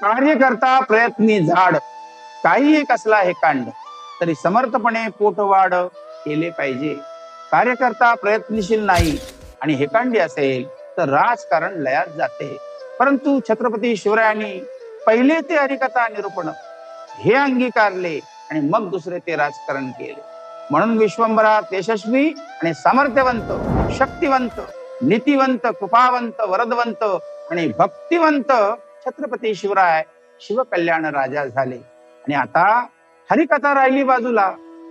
कार्यकर्ता प्रयत्नी झाड, काही कसला हे कांड, तरी समर्थपणे पोटवाढ केले पाहिजे. कार्यकर्ता प्रयत्नशील नाही आणि हेकांडी असेल तर राजकारण लयात जाते. परंतु छत्रपती शिवरायांनी पहिले ते हरिकथा निरूपण हे अंगीकारले आणि मग दुसरे ते राजकारण केले. म्हणून विश्वंभरात यशस्वी आणि सामर्थ्यवंत, शक्तिवंत, नीतिवंत, कृपावंत, वरदवंत आणि भक्तिवंत छत्रपती शिवराय शिवकल्याण राजा झाले. आणि आता हरिकथा राहिली बाजूला,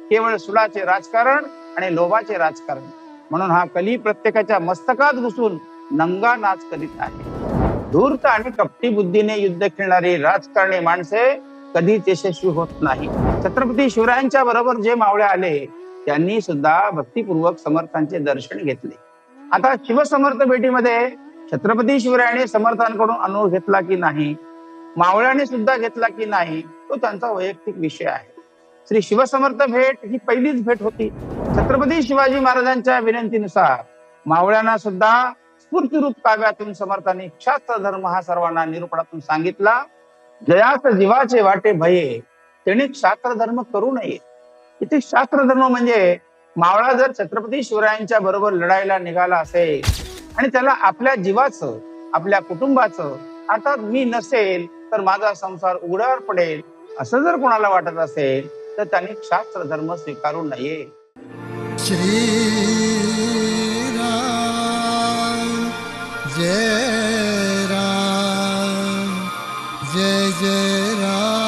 केवळ सुडाचे राजकारण आणि लोभाचे राजकारण. म्हणून हा कली प्रत्येकाच्या मस्तकात घुसून नंगा नाच करीत आहे. धूर्त आणि कपटी बुद्धीने युद्ध खेळणारी राजकारणी माणसे कधीच यशस्वी होत नाही. छत्रपती शिवरायांच्या बरोबर जे मावळे आले त्यांनी सुद्धा भक्तिपूर्वक समर्थांचे दर्शन घेतले. आता शिवसमर्थ भेटीमध्ये छत्रपती शिवरायाने समर्थांकडून अनुभव घेतला की नाही, मावळ्याने सुद्धा घेतला की नाही, तो त्यांचा वैयक्तिक विषय आहे. श्री शिवसमर्थ भेट ही पहिलीच भेट होती. छत्रपती शिवाजी महाराजांच्या विनंतीनुसार मावळ्यांना सुद्धा स्फूर्तिरूप काव्यातून समर्थांनी शास्त्र धर्म हा सर्वांना निरूपणातून सांगितला. जयास जीवाचे वाटे भये, त्यांनी शास्त्र धर्म करू नये. इथे शास्त्र धर्म म्हणजे मावळा जर छत्रपती शिवरायांच्या बरोबर लढायला निघाला असेल आणि त्याला आपल्या जीवाचं, आपल्या कुटुंबाचं, अर्थात मी नसेल तर माझा संसार उघड्यावर पडेल असं जर कोणाला वाटत असेल तर त्यांनी शास्त्र धर्म स्वीकारू नये. श्री राम जय राम, जय जय राम.